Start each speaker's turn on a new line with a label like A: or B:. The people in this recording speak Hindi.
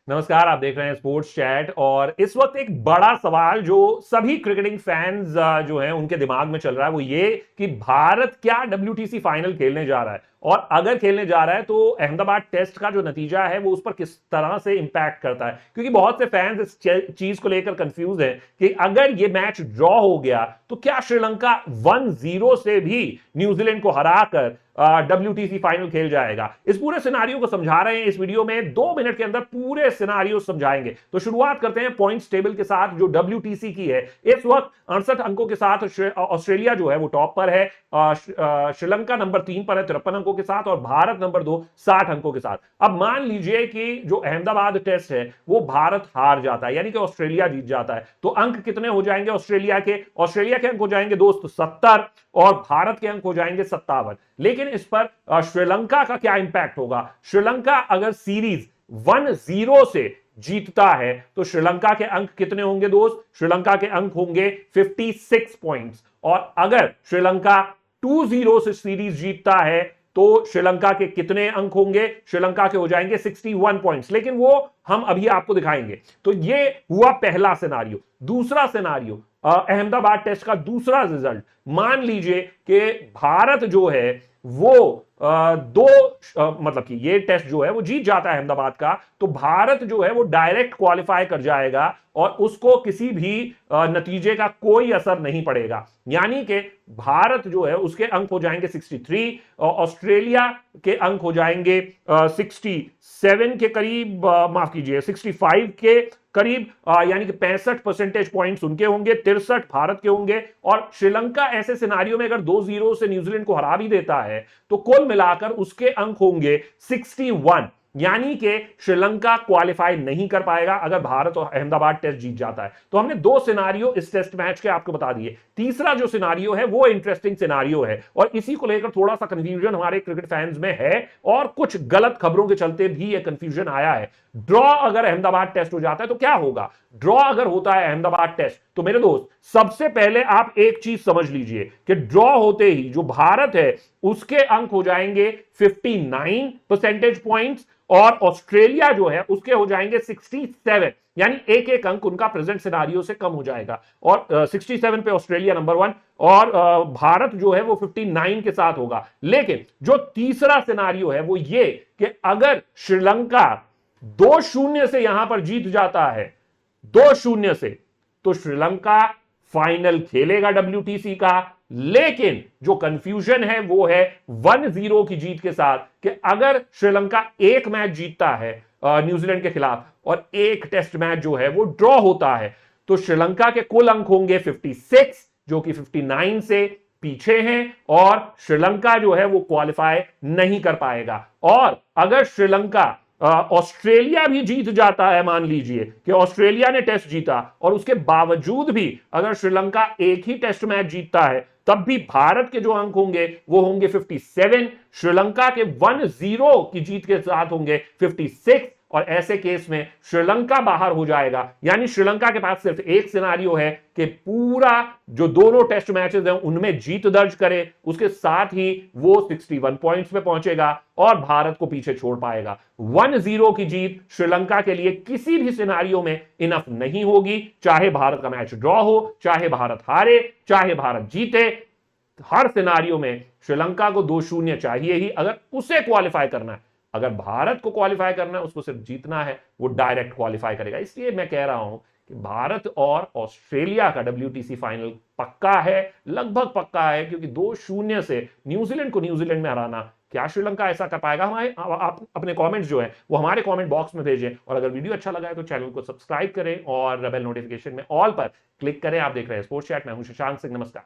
A: नमस्कार, आप देख रहे हैं स्पोर्ट्स चैट। और इस वक्त एक बड़ा सवाल जो सभी क्रिकेटिंग फैंस जो हैं उनके दिमाग में चल रहा है वो ये कि भारत क्या डब्ल्यूटीसी फाइनल खेलने जा रहा है, और अगर खेलने जा रहा है तो अहमदाबाद टेस्ट का जो नतीजा है वो उस पर किस तरह से इंपैक्ट करता है। क्योंकि बहुत से फैंस इस चीज को लेकर कंफ्यूज हैं कि अगर ये मैच ड्रॉ हो गया तो क्या श्रीलंका 1-0 से भी न्यूजीलैंड को हराकर डब्ल्यूटीसी फाइनल खेल जाएगा। इस पूरे सिनारियो को समझा रहे हैं इस वीडियो में, 2 मिनट के अंदर पूरे सिनारियो समझाएंगे। तो शुरुआत करते हैं पॉइंट्स टेबल के साथ जो डब्ल्यूटीसी की है। इस वक्त 68 अंकों के साथ ऑस्ट्रेलिया जो है वो टॉप पर है, श्रीलंका नंबर 3 पर है 53 अंकों के साथ, और भारत नंबर 2 60 अंकों के साथ। अब मान लीजिए कि जो अहमदाबाद टेस्ट है वो भारत हार जाता है, यानी कि ऑस्ट्रेलिया जीत जाता है, तो अंक कितने हो जाएंगे ऑस्ट्रेलिया के? ऑस्ट्रेलिया के अंक हो जाएंगे दोस्त 70 और भारत के अंक हो जाएंगे 57। लेकिन इस पर श्रीलंका का क्या इंपैक्ट होगा? श्रीलंका अगर सीरीज 1-0 से जीतता है तो श्रीलंका के अंक कितने होंगे दोस्त? श्रीलंका के अंक होंगे 56 पॉइंट्स। और अगर श्रीलंका 2-0 से सीरीज जीतता है तो श्रीलंका के कितने अंक होंगे? श्रीलंका के हो जाएंगे 61 पॉइंट्स। लेकिन वो हम अभी आपको दिखाएंगे। तो ये हुआ पहला सिनारियो। दूसरा सिनारियो, अहमदाबाद टेस्ट का दूसरा रिजल्ट। मान लीजिए कि भारत जो है वो मतलब कि ये टेस्ट जो है वो जीत जाता है अहमदाबाद का, तो भारत जो है वो डायरेक्ट क्वालिफाई कर जाएगा और उसको किसी भी नतीजे का कोई असर नहीं पड़ेगा। यानी कि भारत जो है उसके अंक हो जाएंगे 63, ऑस्ट्रेलिया के अंक हो जाएंगे 67 के करीब, माफ कीजिए 65 के करीब, यानी कि 65 परसेंटेज पॉइंट्स उनके होंगे, 63 भारत के होंगे। और श्रीलंका ऐसे सिनारियो में अगर 2-0 से न्यूजीलैंड को हरा भी देता है तो कुल मिलाकर उसके अंक होंगे 61, यानी कि श्रीलंका क्वालिफाई नहीं कर पाएगा अगर भारत और अहमदाबाद टेस्ट जीत जाता है। तो हमने 2 सिनारियो इस टेस्ट मैच के आपको बता दिए। तीसरा जो सिनारियो है वो इंटरेस्टिंग सिनारियो है और इसी को लेकर थोड़ा सा कंफ्यूजन हमारे क्रिकेट फैंस में है और कुछ गलत खबरों के चलते भी यह कंफ्यूजन आया है। ड्रॉ अगर अहमदाबाद टेस्ट हो जाता है तो क्या होगा? ड्रॉ अगर होता है अहमदाबाद टेस्ट तो मेरे दोस्त सबसे पहले आप एक चीज समझ लीजिए कि ड्रॉ होते ही जो भारत है उसके अंक हो जाएंगे 59 परसेंटेज पॉइंट्स और ऑस्ट्रेलिया जो है उसके हो जाएंगे 67, यानी एक एक अंक उनका प्रेजेंट सिनारियो से कम हो जाएगा। और 67 पे ऑस्ट्रेलिया नंबर 1 और भारत जो है वो 59 के साथ होगा। लेकिन जो तीसरा सिनारियो है वो ये कि अगर श्रीलंका 2-0 से यहां पर जीत जाता है, 2-0 से, तो श्रीलंका फाइनल खेलेगा डब्ल्यूटीसी का। लेकिन जो कंफ्यूजन है वो है 1-0 की जीत के साथ कि अगर श्रीलंका एक मैच जीतता है न्यूजीलैंड के खिलाफ और एक टेस्ट मैच जो है वो ड्रॉ होता है तो श्रीलंका के कुल अंक होंगे 56, जो कि 59 से पीछे हैं और श्रीलंका जो है वो क्वालिफाई नहीं कर पाएगा। और अगर श्रीलंका ऑस्ट्रेलिया भी जीत जाता है, मान लीजिए कि ऑस्ट्रेलिया ने टेस्ट जीता और उसके बावजूद भी अगर श्रीलंका एक ही टेस्ट मैच जीतता है तब भी भारत के जो अंक होंगे वो होंगे 57, श्रीलंका के 1-0 की जीत के साथ होंगे 56 और ऐसे केस में श्रीलंका बाहर हो जाएगा। यानी श्रीलंका के पास सिर्फ एक सिनारियो है कि पूरा जो दोनों टेस्ट मैचेस हैं उनमें जीत दर्ज करे, उसके साथ ही वो 61 पॉइंट्स पे पहुंचेगा और भारत को पीछे छोड़ पाएगा। 1-0 की जीत श्रीलंका के लिए किसी भी सिनारियो में इनफ नहीं होगी, चाहे भारत का मैच ड्रॉ हो, चाहे भारत हारे, चाहे भारत जीते। हर सिनारियो में श्रीलंका को 2-0 चाहिए ही अगर उसे क्वालिफाई करना है। अगर भारत को क्वालिफाई करना है उसको सिर्फ जीतना है, वो डायरेक्ट क्वालिफाई करेगा। इसलिए मैं कह रहा हूं कि भारत और ऑस्ट्रेलिया का डब्ल्यूटीसी फाइनल पक्का है, लगभग पक्का है, क्योंकि 2-0 से न्यूजीलैंड को न्यूजीलैंड में हराना, क्या श्रीलंका ऐसा कर पाएगा? हमारे आप अपने कमेंट्स जो है वो हमारे कमेंट बॉक्स में भेजें और अगर वीडियो अच्छा लगा है तो चैनल को सब्सक्राइब करें और बेल नोटिफिकेशन में ऑल पर क्लिक करें। आप देख रहे हैं स्पोर्ट्स चैट, मैं हूं शशांक सिंह। नमस्कार।